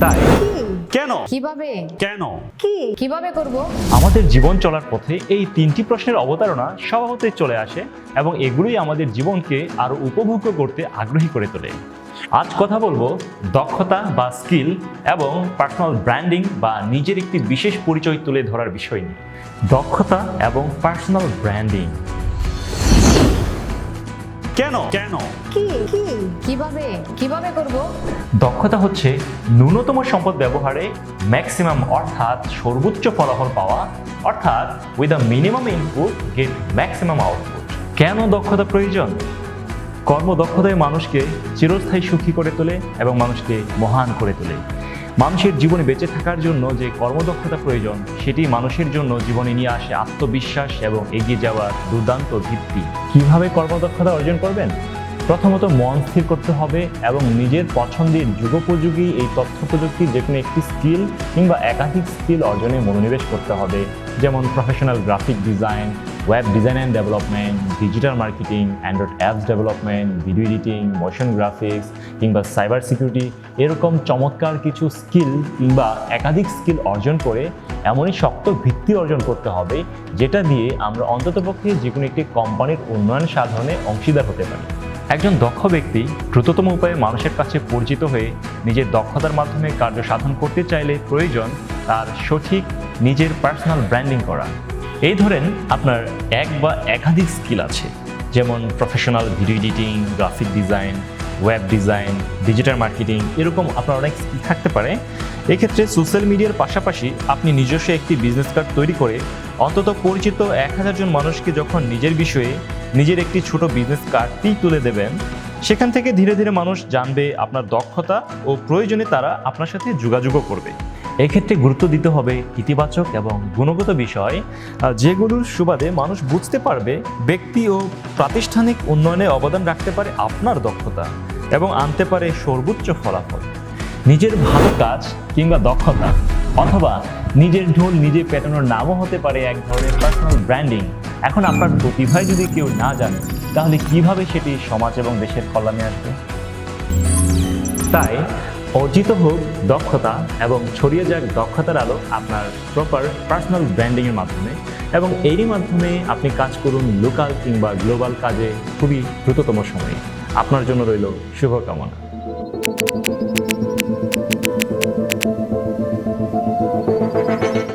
তাই কেন কিভাবে কেন কিভাবে করব? আমাদের জীবন চলার পথে এই তিনটি প্রশ্নের অবতারণা স্বভাবতই চলে আসে এবং এগুলোই আমাদের জীবনকে আরো উপভোগ্য করতে আগ্রহী করে তোলে। আজ কথা বলবো দক্ষতা বা স্কিল এবং পার্সোনাল ব্র্যান্ডিং বা নিজের একটি বিশেষ পরিচয় তুলে ধরার বিষয় নিয়ে। দক্ষতা এবং পার্সোনাল ব্র্যান্ডিং কেন কেন কিভাবে করব? দক্ষতা হচ্ছে ন্যূনতম সম্পদ ব্যবহারে ম্যাক্সিমাম অর্থাৎ সর্বোচ্চ ফলাফল পাওয়া, অর্থাৎ with a minimum input get maximum output. কেন দক্ষতা প্রয়োজন? কর্মদক্ষতায় মানুষকে চিরস্থায়ী সুখী করে তোলে এবং মানুষকে মহান করে তোলে। মানুষের জীবনে বেঁচে থাকার জন্য যে কর্মদক্ষতা প্রয়োজন সেটি মানুষের জন্য জীবনে নিয়ে আসে আত্মবিশ্বাস এবং এগিয়ে যাওয়ার দুর্দান্ত ভিত্তি। কিভাবে কর্মদক্ষতা অর্জন করবেন? প্রথমত মন স্থির করতে হবে এবং নিজের পছন্দের যুগোপযোগী এই তথ্য প্রযুক্তির যে কোনো একটি স্কিল কিংবা একাধিক স্কিল অর্জনে মনোনিবেশ করতে হবে, যেমন professional graphic design, web design and development, digital marketing, Android apps development, video editing, motion graphics কিংবা সাইবার সিকিউরিটি। এরকম চমৎকার কিছু স্কিল কিংবা একাধিক স্কিল অর্জন করে এমনই শক্ত ভিত্তি অর্জন করতে হবে যেটা দিয়ে আমরা অন্ততপক্ষে যে কোনো একটি কোম্পানির উন্নয়ন সাধনে অংশীদার হতে পারি। একজন দক্ষ ব্যক্তি দ্রুততম উপায়ে মানুষের কাছে পরিচিত হয়ে নিজের দক্ষতার মাধ্যমে কার্য সাধন করতে চাইলে প্রয়োজন তার সঠিক নিজের পার্সোনাল ব্র্যান্ডিং করা। এই ধরেন আপনার এক বা একাধিক স্কিল আছে, যেমন professional video editing, graphic design, web design, digital marketing, এরকম আপনার অনেক স্কিল থাকতে পারে। এক্ষেত্রে সোশ্যাল মিডিয়ার পাশাপাশি আপনি নিজস্ব একটি বিজনেস কার্ড তৈরি করে অন্তত পরিচিত 1000 জন মানুষকে যখন নিজের বিষয়ে নিজের একটি ছোট বিজনেস কার্ডটি তুলে দেবেন, সেখান থেকে ধীরে ধীরে মানুষ জানবে আপনার দক্ষতা ও প্রয়োজনে তারা আপনার সাথে যোগাযোগও করবে। এক্ষেত্রে গুরুত্ব দিতে হবে ইতিবাচক এবং গুণগত বিষয়, যেগুলোর সুবাদে মানুষ বুঝতে পারবে ব্যক্তি ও প্রাতিষ্ঠানিক উন্নয়নে অবদান রাখতে পারে আপনার দক্ষতা এবং আনতে পারে সর্বোচ্চ ফলাফল। নিজের ভালো কাজ কিংবা দক্ষতা অথবা নিজের ঢোল নিজে পেটানোর নামও হতে পারে এক ধরনের পার্সোনাল ব্র্যান্ডিং। এখন আপনার প্রতিভায় যদি কেউ না জানে তাহলে কিভাবে সেটি সমাজ এবং দেশের কল্যাণে আসবে? তাই অর্জিত হোক দক্ষতা এবং ছড়িয়ে যাক দক্ষতার আলো আপনার প্রপার পার্সোনাল ব্র্যান্ডিংয়ের মাধ্যমে, এবং এরই মাধ্যমে আপনি কাজ করুন লোকাল কিংবা গ্লোবাল কাজে খুবই দ্রুততম সময়ে। আপনার জন্য রইল শুভকামনা।